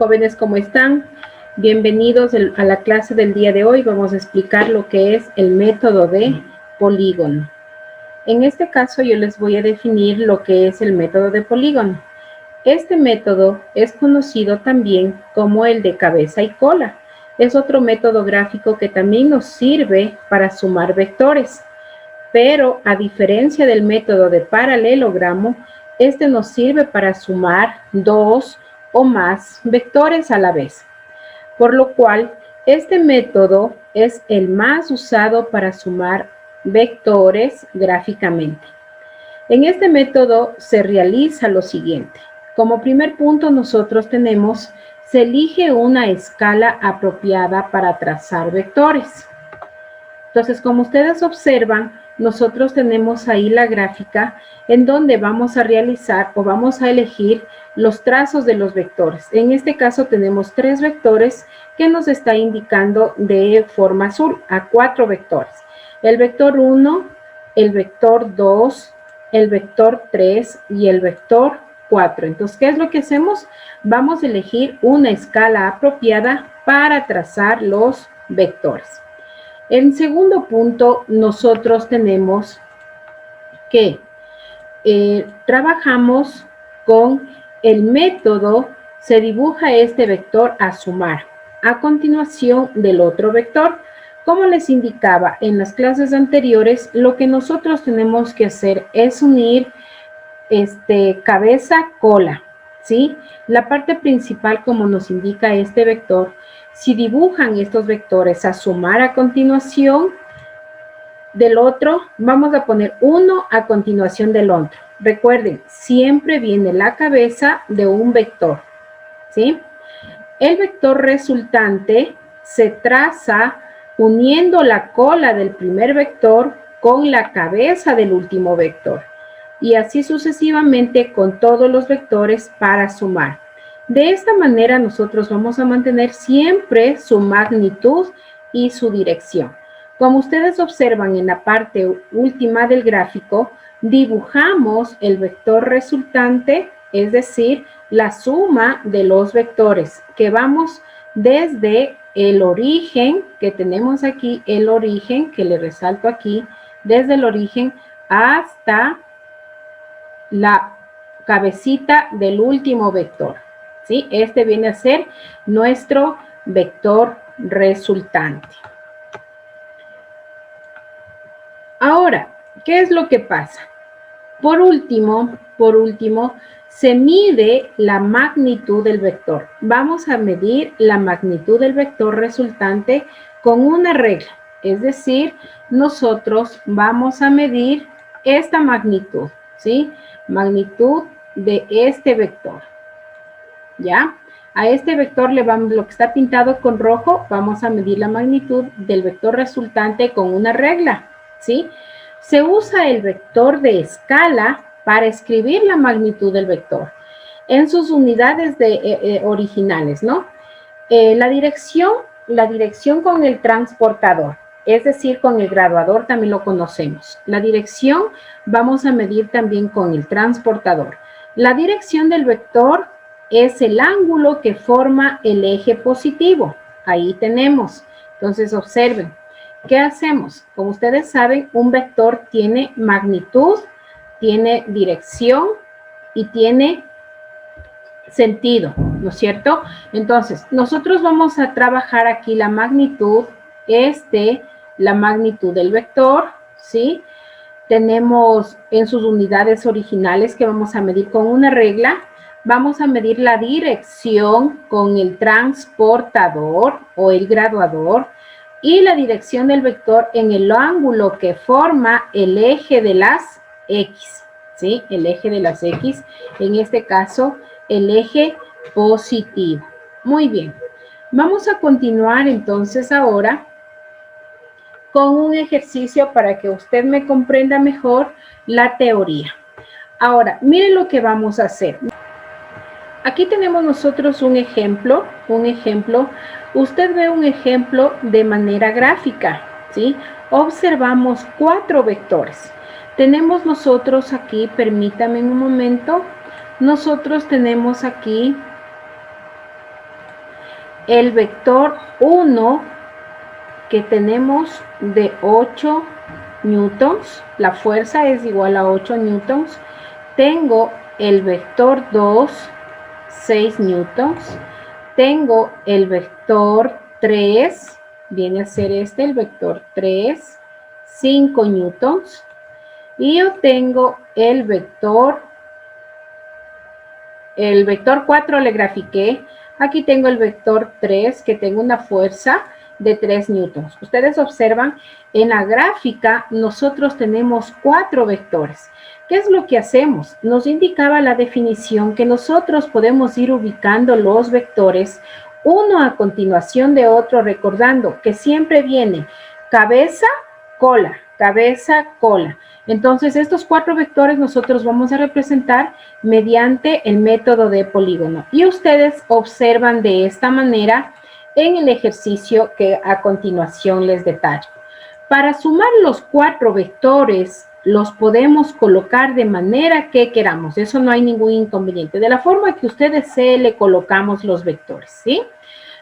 jóvenes, ¿cómo están? Bienvenidos a la clase del día de hoy. Vamos a explicar lo que es el método de polígono. En este caso yo les voy a definir lo que es el método de polígono. Este método es conocido también como el de cabeza y cola. Es otro método gráfico que también nos sirve para sumar vectores. Pero a diferencia del método de paralelogramo, este nos sirve para sumar dos o más vectores a la vez. Por lo cual, este método es el más usado para sumar vectores gráficamente. En este método se realiza lo siguiente. Como primer punto nosotros tenemos, se elige una escala apropiada para trazar vectores. Entonces, como ustedes observan, nosotros tenemos ahí la gráfica en donde vamos a realizar o vamos a elegir los trazos de los vectores. En este caso tenemos 3 vectores que nos está indicando de forma azul a 4 vectores. El vector 1, el vector 2, el vector 3 y el vector 4. Entonces, ¿qué es lo que hacemos? Vamos a elegir una escala apropiada para trazar los vectores. En segundo punto, nosotros tenemos que trabajamos con el método, se dibuja este vector a sumar, a continuación del otro vector. Como les indicaba en las clases anteriores, lo que nosotros tenemos que hacer es unir cabeza-cola, ¿sí? La parte principal, como nos indica este vector, si dibujan estos vectores a sumar a continuación del otro, vamos a poner uno a continuación del otro. Recuerden, siempre viene la cabeza de un vector, ¿sí? El vector resultante se traza uniendo la cola del primer vector con la cabeza del último vector. Y así sucesivamente con todos los vectores para sumar. De esta manera nosotros vamos a mantener siempre su magnitud y su dirección. Como ustedes observan en la parte última del gráfico, dibujamos el vector resultante, es decir, la suma de los vectores, que vamos desde el origen, que tenemos aquí, el origen, que le resalto aquí, desde el origen hasta la cabecita del último vector, ¿sí? Este viene a ser nuestro vector resultante. Ahora, ¿qué es lo que pasa? Por último, se mide la magnitud del vector. Vamos a medir la magnitud del vector resultante con una regla. Es decir, nosotros vamos a medir esta magnitud, ¿sí? Magnitud de este vector, ¿ya? A este vector le vamos, lo que está pintado con rojo, vamos a medir la magnitud del vector resultante con una regla, ¿sí? Se usa el vector de escala para escribir la magnitud del vector en sus unidades originales, ¿no? La dirección con el transportador, es decir, con el graduador también lo conocemos. La dirección vamos a medir también con el transportador. La dirección del vector es el ángulo que forma el eje positivo. Ahí tenemos. Entonces, observen. ¿Qué hacemos? Como ustedes saben, un vector tiene magnitud, tiene dirección y tiene sentido, ¿no es cierto? Entonces, nosotros vamos a trabajar aquí la magnitud, la magnitud del vector, ¿sí? Tenemos en sus unidades originales que vamos a medir con una regla. Vamos a medir la dirección con el transportador o el graduador y la dirección del vector en el ángulo que forma el eje de las X, ¿sí? El eje de las X, en este caso, el eje positivo. Muy bien. Vamos a continuar entonces ahora con un ejercicio para que usted me comprenda mejor la teoría. Ahora, miren lo que vamos a hacer. Aquí tenemos nosotros un ejemplo. Usted ve un ejemplo de manera gráfica, ¿sí? Observamos 4 vectores. Tenemos nosotros aquí, permítame un momento, nosotros tenemos aquí el vector 1 que tenemos de 8 newtons, la fuerza es igual a 8 newtons. Tengo el vector 2, 6 newtons. Tengo el vector 3, viene a ser este, el vector 3, 5 newtons. Y yo tengo el vector 4 le grafiqué. Aquí tengo el vector 3, que tengo una fuerza de 3 newtons. Ustedes observan, en la gráfica nosotros tenemos 4 vectores. ¿Qué es lo que hacemos? Nos indicaba la definición que nosotros podemos ir ubicando los vectores uno a continuación de otro, recordando que siempre viene cabeza, cola, cabeza, cola. Entonces, estos 4 vectores nosotros vamos a representar mediante el método de polígono. Y ustedes observan de esta manera en el ejercicio que a continuación les detallo. Para sumar los 4 vectores, los podemos colocar de manera que queramos. Eso no hay ningún inconveniente. De la forma que usted desee, le colocamos los vectores, ¿sí?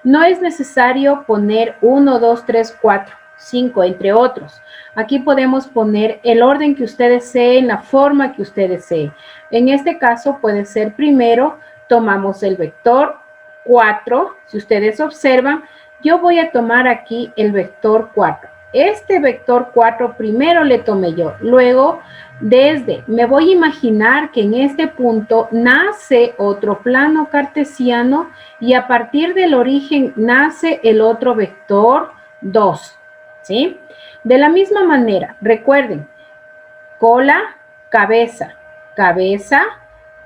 No es necesario poner 1, 2, 3, 4, 5, entre otros. Aquí podemos poner el orden que usted desee, en la forma que usted desee. En este caso puede ser primero, tomamos el vector 4. Si ustedes observan, yo voy a tomar aquí el vector 4. Este vector 4 primero le tomé yo. Luego, me voy a imaginar que en este punto nace otro plano cartesiano y a partir del origen nace el otro vector 2, ¿sí? De la misma manera, recuerden, cola, cabeza, cabeza,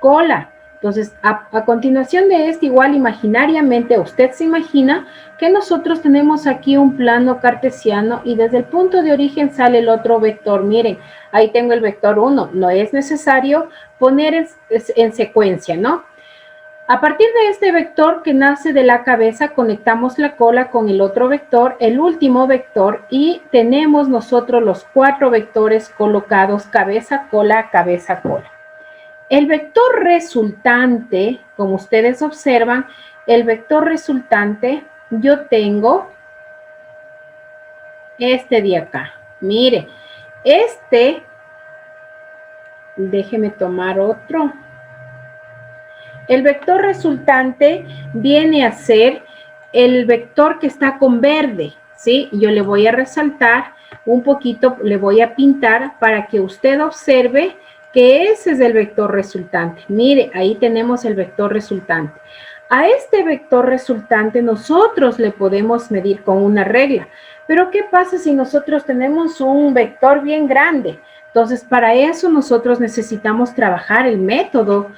cola. Entonces, a continuación de esto, igual imaginariamente usted se imagina que nosotros tenemos aquí un plano cartesiano y desde el punto de origen sale el otro vector. Miren, ahí tengo el vector 1. No es necesario poner en secuencia, ¿no? A partir de este vector que nace de la cabeza, conectamos la cola con el otro vector, el último vector, y tenemos nosotros los 4 vectores colocados cabeza, cola, cabeza, cola. El vector resultante, como ustedes observan, el vector resultante, yo tengo este de acá. Mire, déjeme tomar otro. El vector resultante viene a ser el vector que está con verde, ¿sí? Yo le voy a resaltar un poquito, le voy a pintar para que usted observe que ese es el vector resultante. Mire, ahí tenemos el vector resultante. A este vector resultante nosotros le podemos medir con una regla. Pero ¿qué pasa si nosotros tenemos un vector bien grande? Entonces, para eso nosotros necesitamos trabajar el método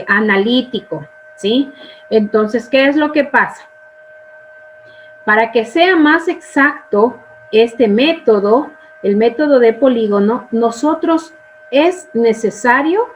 analítico, ¿sí? Entonces, ¿qué es lo que pasa? Para que sea más exacto este método, el método de polígono, nosotros es necesario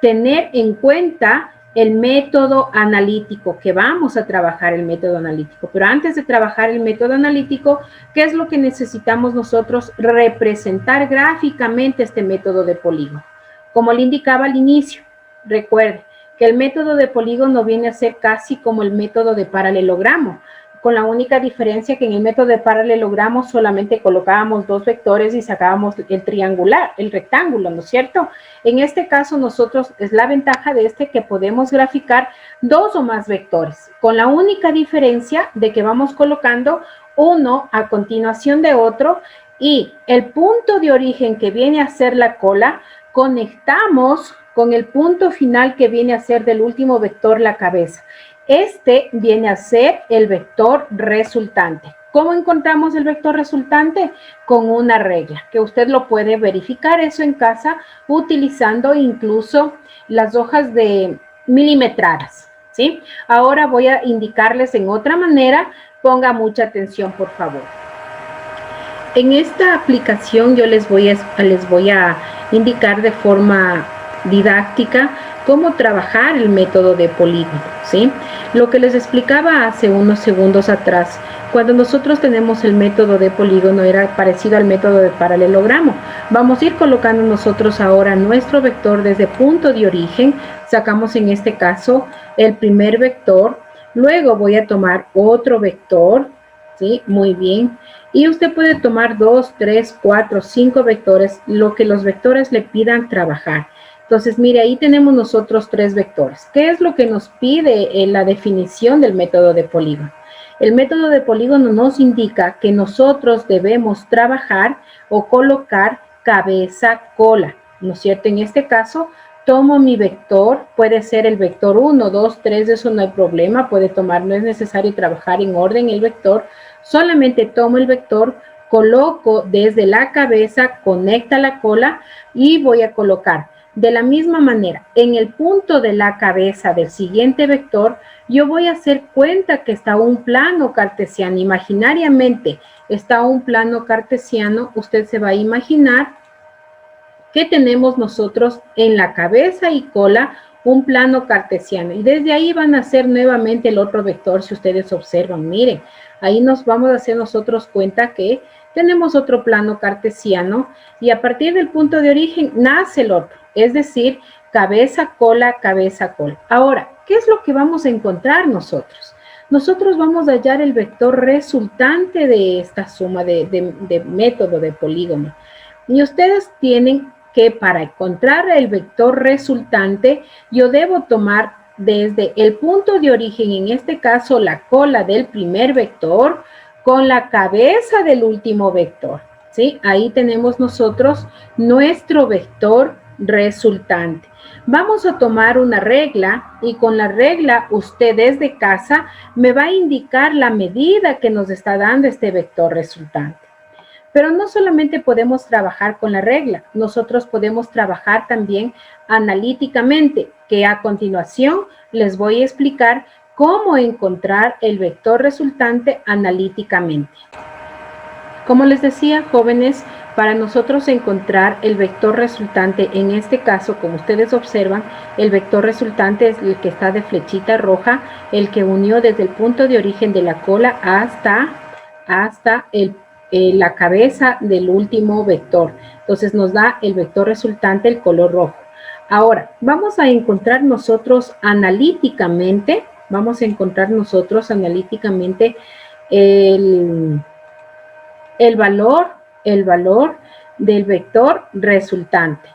tener en cuenta el método analítico, que vamos a trabajar el método analítico. Pero antes de trabajar el método analítico, ¿qué es lo que necesitamos nosotros? Representar gráficamente este método de polígono. Como le indicaba al inicio, recuerde que el método de polígono viene a ser casi como el método de paralelogramo, con la única diferencia que en el método de paralelogramo solamente colocábamos 2 vectores y sacábamos el triangular, el rectángulo, ¿no es cierto? En este caso nosotros, es la ventaja de que podemos graficar 2 o más vectores, con la única diferencia de que vamos colocando uno a continuación de otro y el punto de origen que viene a ser la cola, conectamos con el punto final que viene a ser del último vector, la cabeza. Este viene a ser el vector resultante. ¿Cómo encontramos el vector resultante? Con una regla, que usted lo puede verificar eso en casa utilizando incluso las hojas de milimetradas, ¿sí? Ahora voy a indicarles en otra manera. Ponga mucha atención, por favor. En esta aplicación yo les voy a indicar de forma didáctica cómo trabajar el método de polígono, ¿sí? Lo que les explicaba hace unos segundos atrás, cuando nosotros tenemos el método de polígono, era parecido al método de paralelogramo. Vamos a ir colocando nosotros ahora nuestro vector desde punto de origen. Sacamos en este caso el primer vector. Luego voy a tomar otro vector, ¿sí? Muy bien. Y usted puede tomar 2, 3, 4, 5 vectores, lo que los vectores le pidan trabajar. Entonces, mire, ahí tenemos nosotros 3 vectores. ¿Qué es lo que nos pide en la definición del método de polígono? El método de polígono nos indica que nosotros debemos trabajar o colocar cabeza, cola, ¿no es cierto? En este caso, tomo mi vector, puede ser el vector 1, 2, 3, eso no hay problema, puede tomar, no es necesario trabajar en orden el vector, solamente tomo el vector, coloco desde la cabeza, conecta la cola y voy a colocar. De la misma manera, en el punto de la cabeza del siguiente vector, yo voy a hacer cuenta que está un plano cartesiano. Imaginariamente está un plano cartesiano, usted se va a imaginar que tenemos nosotros en la cabeza y cola un plano cartesiano. Y desde ahí van a hacer nuevamente el otro vector, si ustedes observan. Miren, ahí nos vamos a hacer nosotros cuenta que tenemos otro plano cartesiano y a partir del punto de origen nace el otro. Es decir, cabeza, cola, cabeza, cola. Ahora, ¿qué es lo que vamos a encontrar nosotros? Nosotros vamos a hallar el vector resultante de esta suma de método de polígono. Y ustedes tienen que para encontrar el vector resultante, yo debo tomar desde el punto de origen, en este caso la cola del primer vector, con la cabeza del último vector, ¿sí? Ahí tenemos nosotros nuestro vector resultante. Vamos a tomar una regla y con la regla usted desde casa me va a indicar la medida que nos está dando este vector resultante. Pero no solamente podemos trabajar con la regla, nosotros podemos trabajar también analíticamente, que a continuación les voy a explicar cómo encontrar el vector resultante analíticamente. Como les decía, jóvenes, para nosotros encontrar el vector resultante, en este caso, como ustedes observan, el vector resultante es el que está de flechita roja, el que unió desde el punto de origen de la cola hasta la cabeza del último vector. Entonces nos da el vector resultante el color rojo. Ahora, vamos a encontrar nosotros analíticamente el valor del vector resultante.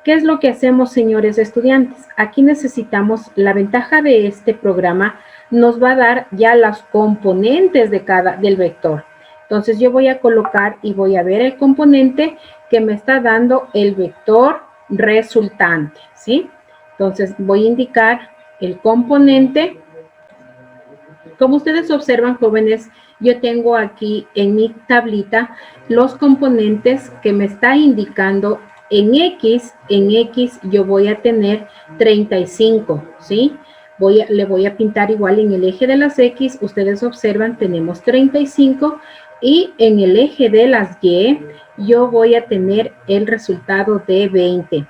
¿Qué es lo que hacemos, señores estudiantes? Aquí necesitamos, la ventaja de este programa nos va a dar ya los componentes del vector. Entonces yo voy a colocar y voy a ver el componente que me está dando el vector resultante, ¿sí? Entonces voy a indicar el componente. Como ustedes observan, jóvenes, yo tengo aquí en mi tablita los componentes que me está indicando en X yo voy a tener 35, ¿sí? Le voy a pintar igual en el eje de las X, ustedes observan, tenemos 35 y en el eje de las Y yo voy a tener el resultado de 20.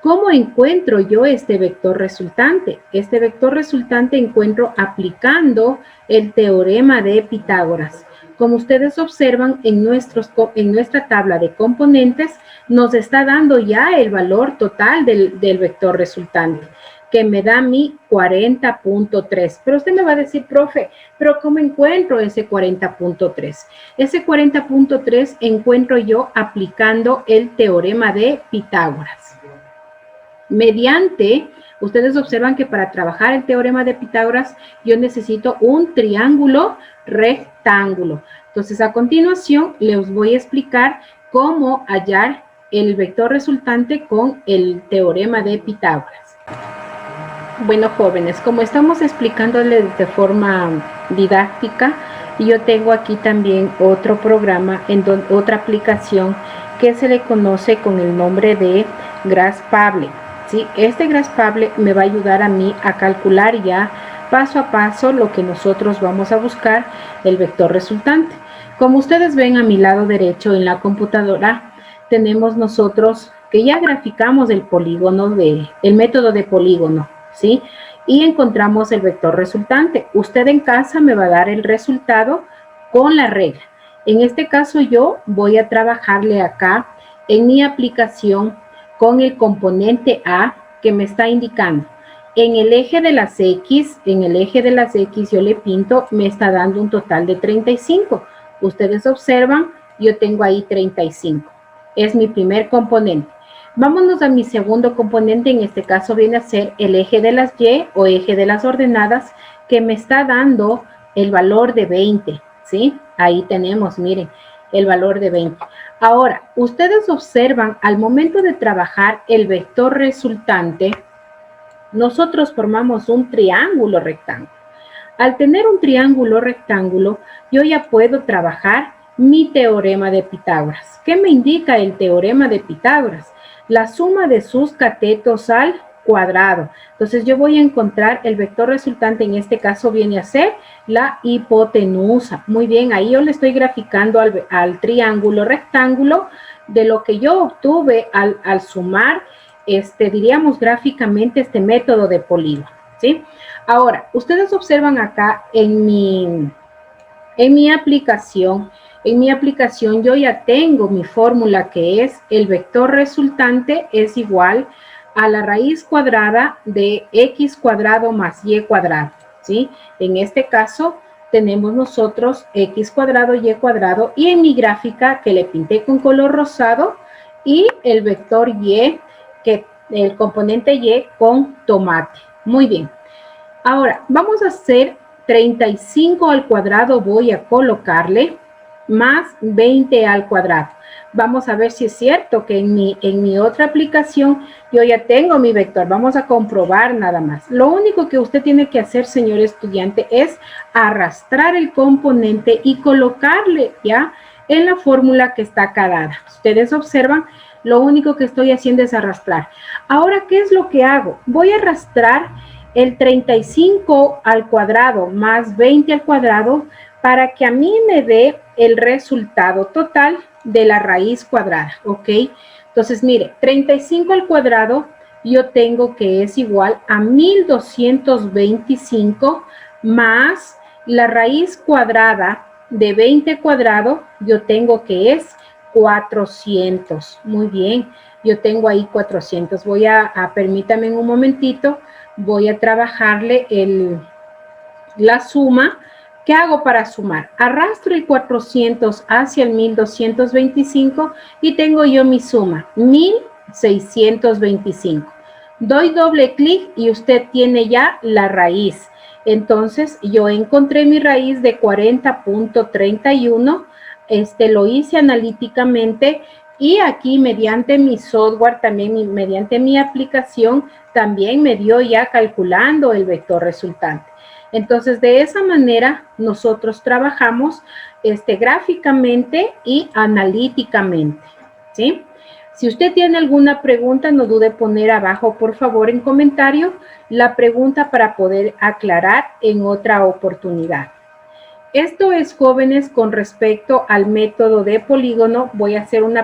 ¿Cómo encuentro yo este vector resultante? Este vector resultante encuentro aplicando el teorema de Pitágoras. Como ustedes observan, en nuestra tabla de componentes nos está dando ya el valor total del vector resultante, que me da mi 40.3. Pero usted me va a decir, profe, ¿pero cómo encuentro ese 40.3? Ese 40.3 encuentro yo aplicando el teorema de Pitágoras. Ustedes observan que para trabajar el teorema de Pitágoras, yo necesito un triángulo rectángulo. Entonces, a continuación, les voy a explicar cómo hallar el vector resultante con el teorema de Pitágoras. Bueno, jóvenes, como estamos explicándoles de forma didáctica, yo tengo aquí también otro programa, otra aplicación que se le conoce con el nombre de Graspable. ¿Sí? Este Graspable me va a ayudar a mí a calcular ya paso a paso lo que nosotros vamos a buscar, el vector resultante. Como ustedes ven a mi lado derecho en la computadora, tenemos nosotros que ya graficamos el polígono, el método de polígono, ¿sí? Y encontramos el vector resultante. Usted en casa me va a dar el resultado con la regla. En este caso yo voy a trabajarle acá en mi aplicación con el componente A que me está indicando. En el eje de las X, yo le pinto, me está dando un total de 35. Ustedes observan, yo tengo ahí 35. Es mi primer componente. Vámonos a mi segundo componente, en este caso viene a ser el eje de las Y o eje de las ordenadas, que me está dando el valor de 20, ¿sí? Ahí tenemos, miren, el valor de 20. Ahora, ustedes observan, al momento de trabajar el vector resultante, nosotros formamos un triángulo rectángulo. Al tener un triángulo rectángulo, yo ya puedo trabajar mi teorema de Pitágoras. ¿Qué me indica el teorema de Pitágoras? La suma de sus catetos al cuadrado. Entonces yo voy a encontrar el vector resultante, en este caso viene a ser la hipotenusa. Muy bien, ahí yo le estoy graficando al triángulo rectángulo de lo que yo obtuve al sumar, diríamos gráficamente, este método de polígono, ¿sí? Ahora, ustedes observan acá en mi aplicación, yo ya tengo mi fórmula, que es el vector resultante es igual a la raíz cuadrada de x cuadrado más y cuadrado, ¿sí? En este caso tenemos nosotros x cuadrado, y cuadrado, y en mi gráfica que le pinté con color rosado, y el vector y, que el componente y con tomate. Muy bien. Ahora, vamos a hacer 35 al cuadrado, voy a colocarle, más 20 al cuadrado. Vamos a ver si es cierto que en mi otra aplicación yo ya tengo mi vector. Vamos a comprobar nada más. Lo único que usted tiene que hacer, señor estudiante, es arrastrar el componente y colocarle ya en la fórmula que está acá dada. Ustedes observan, lo único que estoy haciendo es arrastrar. Ahora, ¿qué es lo que hago? Voy a arrastrar el 35 al cuadrado más 20 al cuadrado para que a mí me dé el resultado total de la raíz cuadrada, ¿ok? Entonces, mire, 35 al cuadrado yo tengo que es igual a 1225 más la raíz cuadrada de 20 cuadrado, yo tengo que es 400. Muy bien, yo tengo ahí 400. Permítame un momentito, voy a trabajarle la suma. ¿Qué hago para sumar? Arrastro el 400 hacia el 1225 y tengo yo mi suma, 1625. Doy doble clic y usted tiene ya la raíz. Entonces, yo encontré mi raíz de 40.31. Lo hice analíticamente, y aquí mediante mi software, también mediante mi aplicación, también me dio ya calculando el vector resultante. Entonces, de esa manera nosotros trabajamos gráficamente y analíticamente, ¿sí? Si usted tiene alguna pregunta, no dude poner abajo, por favor, en comentario, la pregunta para poder aclarar en otra oportunidad. Esto es, jóvenes, con respecto al método de polígono. Voy a hacer un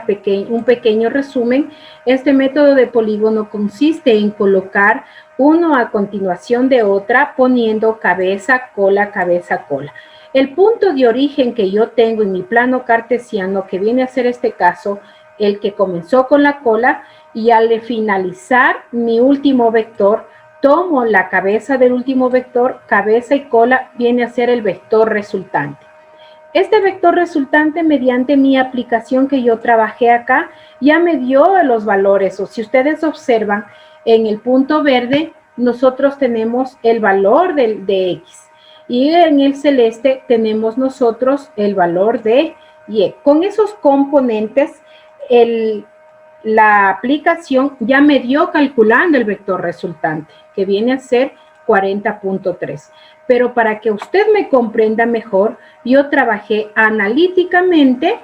pequeño resumen. Este método de polígono consiste en colocar uno a continuación de otra, poniendo cabeza, cola, cabeza, cola. El punto de origen que yo tengo en mi plano cartesiano, que viene a ser este caso, el que comenzó con la cola, y al finalizar mi último vector, tomo la cabeza del último vector, cabeza y cola, viene a ser el vector resultante. Este vector resultante, mediante mi aplicación que yo trabajé acá, ya me dio los valores. O si ustedes observan, en el punto verde, nosotros tenemos el valor de X. Y en el celeste tenemos nosotros el valor de Y. Con esos componentes, la aplicación ya me dio calculando el vector resultante, que viene a ser 40.3. Pero para que usted me comprenda mejor, yo trabajé analíticamente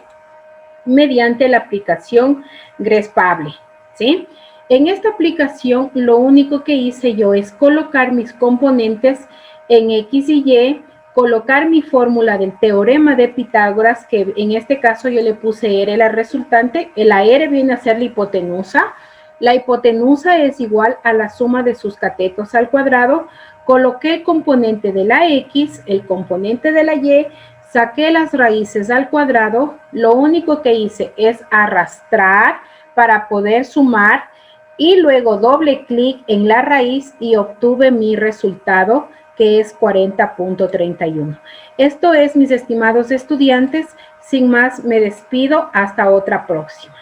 mediante la aplicación Grespable, ¿sí? En esta aplicación, lo único que hice yo es colocar mis componentes en X y Y, colocar mi fórmula del teorema de Pitágoras, que en este caso yo le puse R la resultante. La R viene a ser la hipotenusa. La hipotenusa es igual a la suma de sus catetos al cuadrado. Coloqué el componente de la X, el componente de la Y, saqué las raíces al cuadrado. Lo único que hice es arrastrar para poder sumar y luego doble clic en la raíz y obtuve mi resultado, que es 40.31. Esto es, mis estimados estudiantes. Sin más, me despido. Hasta otra próxima.